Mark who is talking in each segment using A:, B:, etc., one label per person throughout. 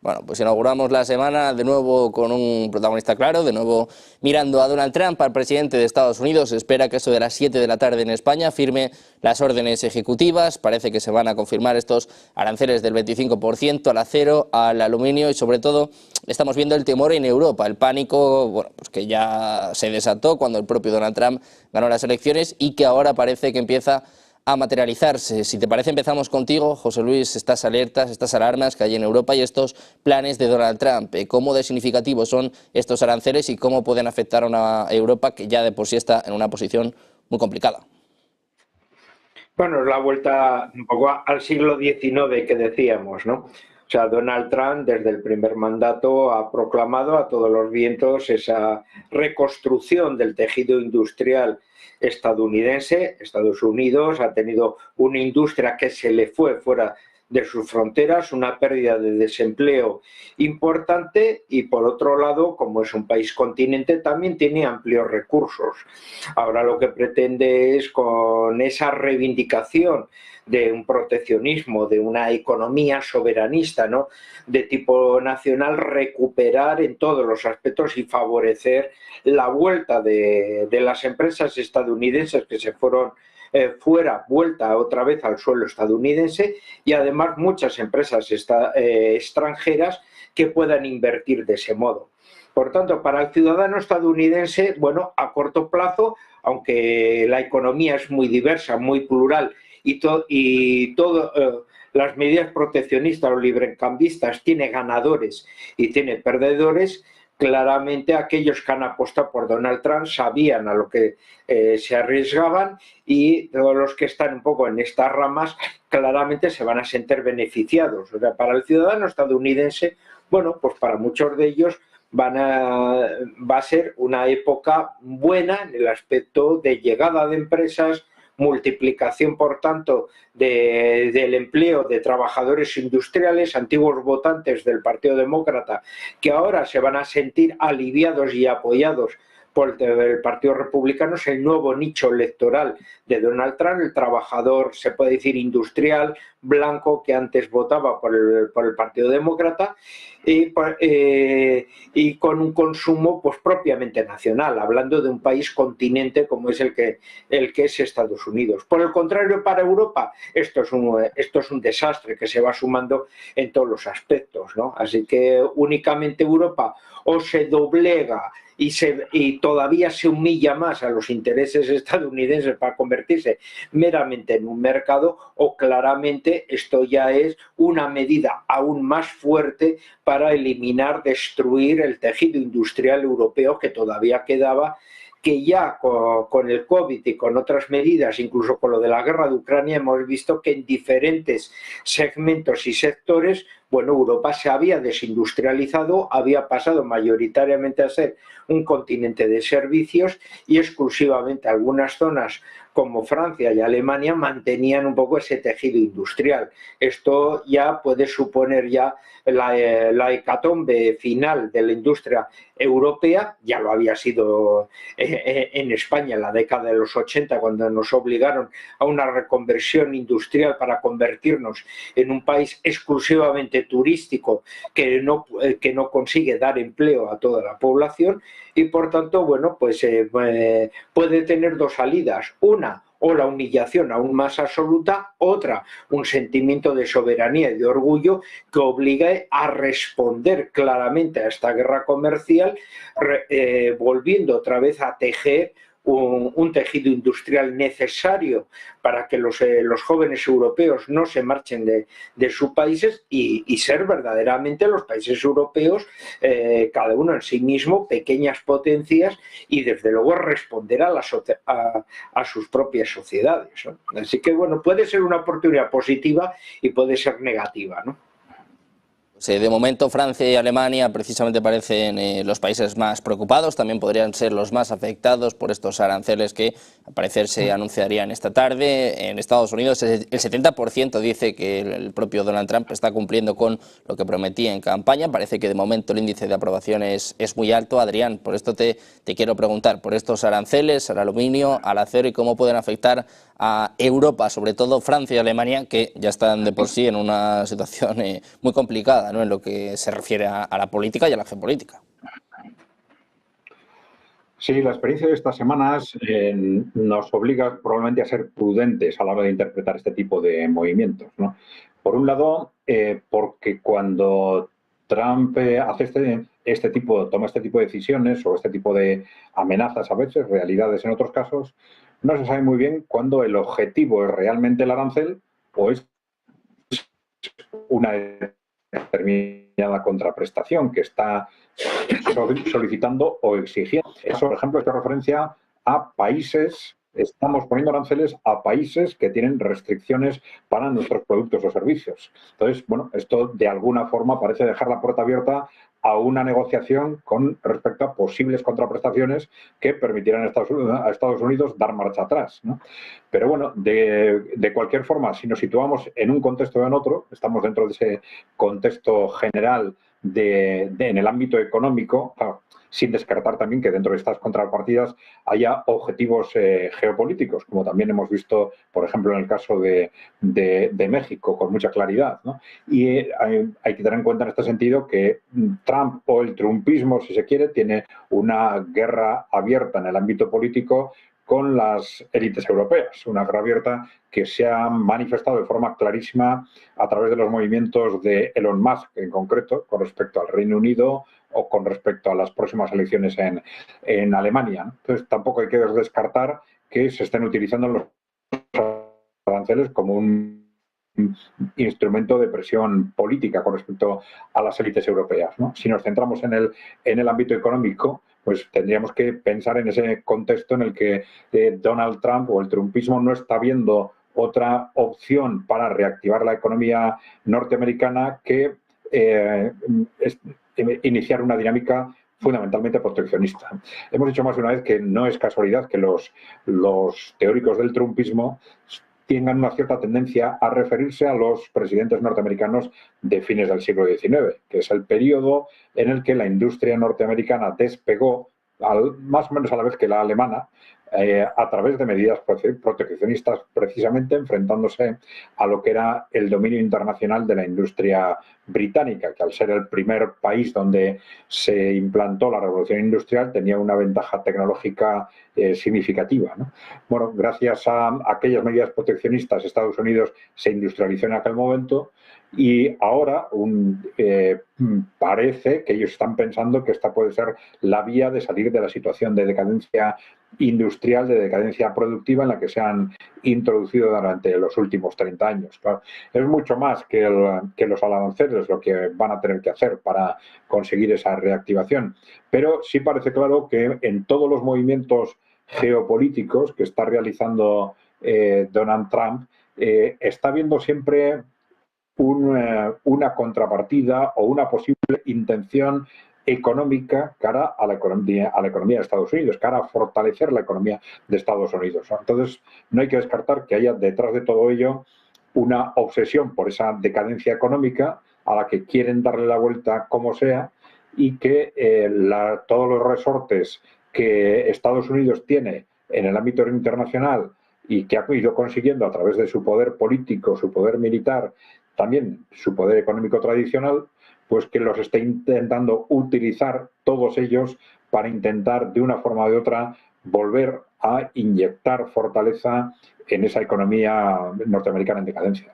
A: Bueno, pues inauguramos la semana de nuevo con un protagonista claro, de nuevo mirando a Donald Trump, al presidente de Estados Unidos. Se espera que eso de las 7 de la tarde en España firme las órdenes ejecutivas. Parece que se van a confirmar estos aranceles del 25% al acero, al aluminio y sobre todo estamos viendo el temor en Europa, el pánico, bueno, pues que ya se desató cuando el propio Donald Trump ganó las elecciones y que ahora parece que empieza a materializarse. Si te parece, empezamos contigo, José Luis, estas alertas, estas alarmas que hay en Europa y estos planes de Donald Trump. ¿Cómo de significativos son estos aranceles y cómo pueden afectar a una Europa que ya de por sí está en una posición muy complicada?
B: Bueno, es la vuelta un poco al siglo XIX que decíamos, ¿no? O sea, Donald Trump desde el primer mandato ha proclamado a todos los vientos esa reconstrucción del tejido industrial estadounidense. Estados Unidos ha tenido una industria que se le fue fuera de sus fronteras, una pérdida de desempleo importante y por otro lado, como es un país continente, también tiene amplios recursos. Ahora lo que pretende es, con esa reivindicación de un proteccionismo, de una economía soberanista, ¿no?, de tipo nacional, recuperar en todos los aspectos y favorecer la vuelta de las empresas estadounidenses que se fueron vuelta otra vez al suelo estadounidense y además muchas empresas extranjeras que puedan invertir de ese modo. Por tanto, para el ciudadano estadounidense, bueno, a corto plazo, aunque la economía es muy diversa, muy plural y las medidas proteccionistas o librecambistas tiene ganadores y tiene perdedores, claramente aquellos que han apostado por Donald Trump sabían a lo que se arriesgaban y todos los que están un poco en estas ramas claramente se van a sentir beneficiados. O sea, para el ciudadano estadounidense, bueno, pues para muchos de ellos va a ser una época buena en el aspecto de llegada de empresas, multiplicación, por tanto, del empleo de trabajadores industriales, antiguos votantes del Partido Demócrata, que ahora se van a sentir aliviados y apoyados por el Partido Republicano. Es el nuevo nicho electoral de Donald Trump, el trabajador, se puede decir, industrial, blanco, que antes votaba por el Partido Demócrata, y con un consumo pues propiamente nacional, hablando de un país continente como es el que es Estados Unidos. Por el contrario, para Europa, esto es un desastre que se va sumando en todos los aspectos, ¿no? Así que únicamente Europa o se doblega y todavía se humilla más a los intereses estadounidenses para convertirse meramente en un mercado, o claramente esto ya es una medida aún más fuerte para eliminar, destruir el tejido industrial europeo que todavía quedaba, que ya con el COVID y con otras medidas, incluso con lo de la guerra de Ucrania, hemos visto que en diferentes segmentos y sectores, bueno, Europa se había desindustrializado, había pasado mayoritariamente a ser un continente de servicios y exclusivamente algunas zonas como Francia y Alemania mantenían un poco ese tejido industrial. Esto ya puede suponer ya la hecatombe final de la industria europea. Ya lo había sido en España en la década de los 80, cuando nos obligaron a una reconversión industrial para convertirnos en un país exclusivamente turístico que no consigue dar empleo a toda la población y por tanto, bueno, pues puede tener dos salidas. Una, o la humillación aún más absoluta, otra, un sentimiento de soberanía y de orgullo que obligue a responder claramente a esta guerra comercial, volviendo otra vez a tejer un tejido industrial necesario para que los jóvenes europeos no se marchen de sus países y ser verdaderamente los países europeos, cada uno en sí mismo, pequeñas potencias y desde luego responder a sus propias sociedades, ¿no? Así que bueno, puede ser una oportunidad positiva y puede ser negativa, ¿no?
A: De momento Francia y Alemania precisamente parecen los países más preocupados, también podrían ser los más afectados por estos aranceles que al parecer se anunciarían esta tarde. En Estados Unidos el 70% dice que el propio Donald Trump está cumpliendo con lo que prometía en campaña. Parece que de momento el índice de aprobación es muy alto. Adrián, por esto te quiero preguntar, por estos aranceles al aluminio, al acero y cómo pueden afectar a Europa, sobre todo Francia y Alemania, que ya están de por sí en una situación muy complicada. complicada, ¿no?, en lo que se refiere a la política y a la geopolítica.
C: Sí, la experiencia de estas semanas nos obliga probablemente a ser prudentes a la hora de interpretar este tipo de movimientos, ¿no? Por un lado, porque cuando Trump hace toma este tipo de decisiones o este tipo de amenazas a veces, realidades en otros casos, no se sabe muy bien cuándo el objetivo es realmente el arancel o es una determinada contraprestación que está solicitando o exigiendo. Eso, por ejemplo, es referencia a países, estamos poniendo aranceles a países que tienen restricciones para nuestros productos o servicios. Entonces, bueno, esto de alguna forma parece dejar la puerta abierta a una negociación con respecto a posibles contraprestaciones que permitieran a Estados Unidos dar marcha atrás, ¿no? Pero bueno, de cualquier forma, si nos situamos en un contexto o en otro, estamos dentro de ese contexto general en el ámbito económico, claro, sin descartar también que dentro de estas contrapartidas haya objetivos geopolíticos, como también hemos visto, por ejemplo, en el caso de México, con mucha claridad, ¿no? Y hay que tener en cuenta en este sentido que Trump o el trumpismo, si se quiere, tiene una guerra abierta en el ámbito político con las élites europeas, una guerra abierta que se ha manifestado de forma clarísima a través de los movimientos de Elon Musk, en concreto, con respecto al Reino Unido o con respecto a las próximas elecciones en Alemania. Entonces, tampoco hay que descartar que se estén utilizando los aranceles como un instrumento de presión política con respecto a las élites europeas, ¿no? Si nos centramos en el ámbito económico, pues tendríamos que pensar en ese contexto en el que Donald Trump o el trumpismo no está viendo otra opción para reactivar la economía norteamericana que iniciar una dinámica fundamentalmente proteccionista. Hemos dicho más de una vez que no es casualidad que los teóricos del trumpismo tengan una cierta tendencia a referirse a los presidentes norteamericanos de fines del siglo XIX, que es el periodo en el que la industria norteamericana despegó más o menos a la vez que la alemana, a través de medidas proteccionistas, precisamente enfrentándose a lo que era el dominio internacional de la industria británica, que al ser el primer país donde se implantó la revolución industrial tenía una ventaja tecnológica significativa, ¿no? Bueno, gracias a aquellas medidas proteccionistas, Estados Unidos se industrializó en aquel momento y ahora parece que ellos están pensando que esta puede ser la vía de salir de la situación de decadencia industrial, de decadencia productiva en la que se han introducido durante los últimos 30 años. Claro, es mucho más que los aranceles lo que van a tener que hacer para conseguir esa reactivación. Pero sí parece claro que en todos los movimientos geopolíticos que está realizando Donald Trump, está viendo siempre una contrapartida o una posible intención económica cara a la economía de Estados Unidos, cara a fortalecer la economía de Estados Unidos. Entonces, no hay que descartar que haya detrás de todo ello una obsesión por esa decadencia económica a la que quieren darle la vuelta como sea y que todos los resortes que Estados Unidos tiene en el ámbito internacional y que ha ido consiguiendo a través de su poder político, su poder militar, también su poder económico tradicional, pues que los esté intentando utilizar todos ellos para intentar de una forma o de otra volver a inyectar fortaleza en esa economía norteamericana en decadencia.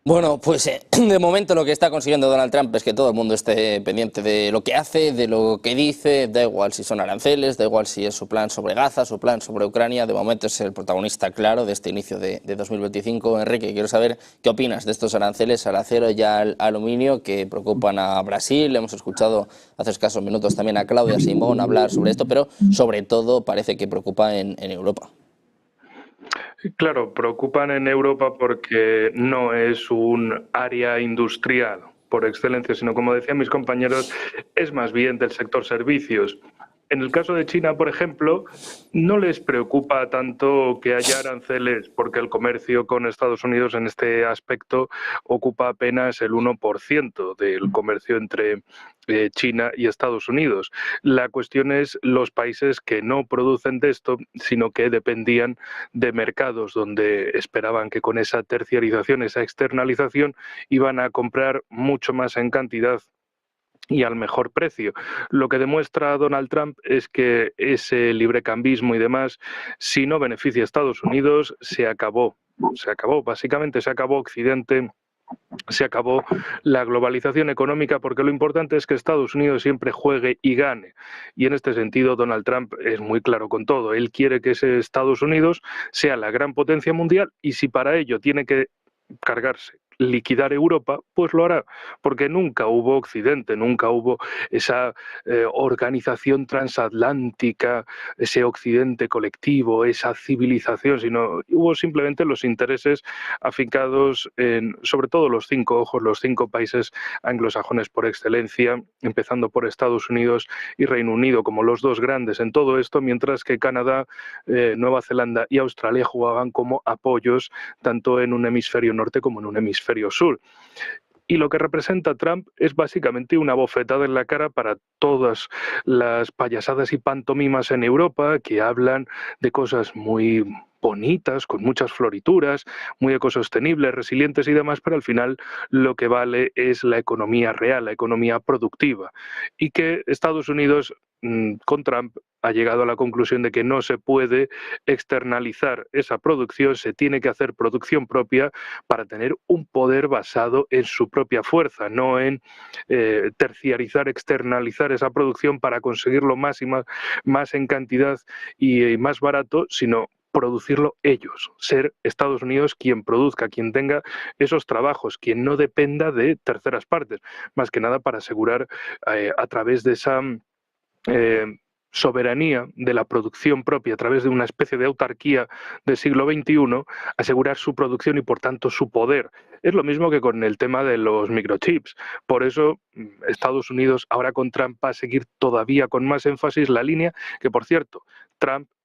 A: Bueno, pues de momento lo que está consiguiendo Donald Trump es que todo el mundo esté pendiente de lo que hace, de lo que dice, da igual si son aranceles, da igual si es su plan sobre Gaza, su plan sobre Ucrania, de momento es el protagonista claro de este inicio de 2025. Enrique, quiero saber qué opinas de estos aranceles al acero y al aluminio que preocupan a Brasil. Hemos escuchado hace escasos minutos también a Claudia Sheinbaum hablar sobre esto, pero sobre todo parece que preocupa en Europa.
D: Claro, preocupan en Europa porque no es un área industrial por excelencia, sino, como decían mis compañeros, es más bien del sector servicios. En el caso de China, por ejemplo, no les preocupa tanto que haya aranceles, porque el comercio con Estados Unidos en este aspecto ocupa apenas el 1% del comercio entre China y Estados Unidos. La cuestión es los países que no producen de esto, sino que dependían de mercados donde esperaban que con esa terciarización, esa externalización, iban a comprar mucho más en cantidad y al mejor precio. Lo que demuestra Donald Trump es que ese librecambismo y demás, si no beneficia a Estados Unidos, se acabó. Se acabó, básicamente se acabó Occidente, se acabó la globalización económica, porque lo importante es que Estados Unidos siempre juegue y gane. Y en este sentido Donald Trump es muy claro con todo. Él quiere que ese Estados Unidos sea la gran potencia mundial, y si para ello tiene que cargarse, liquidar Europa, pues lo hará, porque nunca hubo Occidente, nunca hubo esa organización transatlántica, ese Occidente colectivo, esa civilización, sino hubo simplemente los intereses afincados en, sobre todo, los 5 ojos, los 5 países anglosajones por excelencia, empezando por Estados Unidos y Reino Unido como los dos grandes en todo esto, mientras que Canadá, Nueva Zelanda y Australia jugaban como apoyos tanto en un hemisferio norte como en un hemisferio sur. Y lo que representa Trump es básicamente una bofetada en la cara para todas las payasadas y pantomimas en Europa que hablan de cosas muy bonitas, con muchas florituras, muy ecosostenibles, resilientes y demás, pero al final lo que vale es la economía real, la economía productiva. Y que Estados Unidos, con Trump, ha llegado a la conclusión de que no se puede externalizar esa producción, se tiene que hacer producción propia para tener un poder basado en su propia fuerza, no en terciarizar, externalizar esa producción para conseguirlo más y más en cantidad y más barato, sino producirlo ellos, ser Estados Unidos quien produzca, quien tenga esos trabajos, quien no dependa de terceras partes, más que nada para asegurar a través de esa soberanía de la producción propia, a través de una especie de autarquía del siglo XXI, asegurar su producción y por tanto su poder. Es lo mismo que con el tema de los microchips. Por eso Estados Unidos ahora con Trump va a seguir todavía con más énfasis la línea que, por cierto,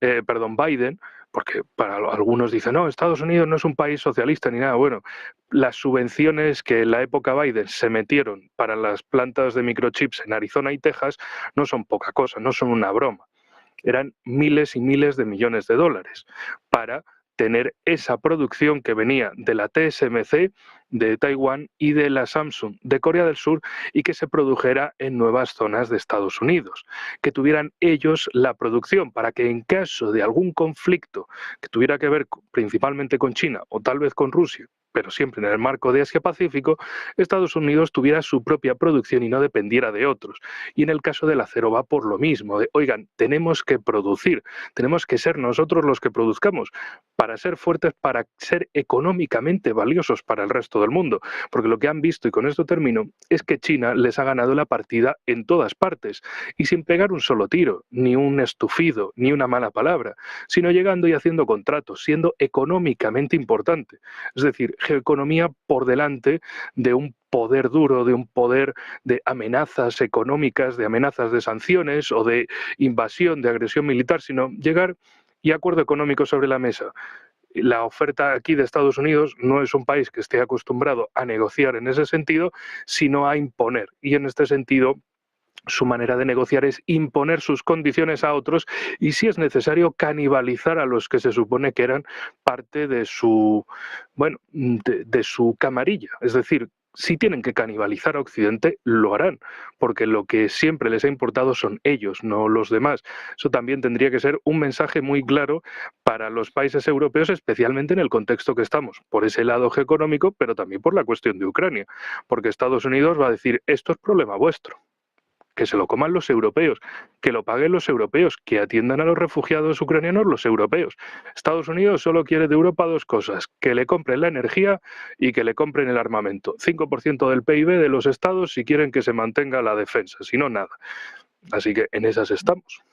D: Biden, porque para algunos dicen, no, Estados Unidos no es un país socialista ni nada. Bueno, las subvenciones que en la época Biden se metieron para las plantas de microchips en Arizona y Texas no son poca cosa, no son una broma. Eran miles y miles de millones de dólares para tener esa producción que venía de la TSMC de Taiwán y de la Samsung de Corea del Sur, y que se produjera en nuevas zonas de Estados Unidos, que tuvieran ellos la producción para que en caso de algún conflicto que tuviera que ver principalmente con China o tal vez con Rusia, pero siempre en el marco de Asia-Pacífico, Estados Unidos tuviera su propia producción y no dependiera de otros. Y en el caso del acero va por lo mismo, de, oigan, tenemos que producir, tenemos que ser nosotros los que produzcamos para ser fuertes, para ser económicamente valiosos para el resto del mundo. Porque lo que han visto, y con esto termino, es que China les ha ganado la partida en todas partes, y sin pegar un solo tiro, ni un estufido, ni una mala palabra, sino llegando y haciendo contratos, siendo económicamente importante. Es decir, geoeconomía por delante de un poder duro, de un poder de amenazas económicas, de amenazas de sanciones o de invasión, de agresión militar, sino llegar y acuerdo económico sobre la mesa. La oferta aquí de Estados Unidos no es un país que esté acostumbrado a negociar en ese sentido, sino a imponer. Y en este sentido, su manera de negociar es imponer sus condiciones a otros y, si es necesario, canibalizar a los que se supone que eran parte de su, bueno, de su camarilla. Es decir, si tienen que canibalizar a Occidente, lo harán, porque lo que siempre les ha importado son ellos, no los demás. Eso también tendría que ser un mensaje muy claro para los países europeos, especialmente en el contexto que estamos, por ese lado geoeconómico, pero también por la cuestión de Ucrania, porque Estados Unidos va a decir, esto es problema vuestro. Que se lo coman los europeos, que lo paguen los europeos, que atiendan a los refugiados ucranianos los europeos. Estados Unidos solo quiere de Europa dos cosas, que le compren la energía y que le compren el armamento. 5% del PIB de los estados si quieren que se mantenga la defensa, si no, nada. Así que en esas estamos.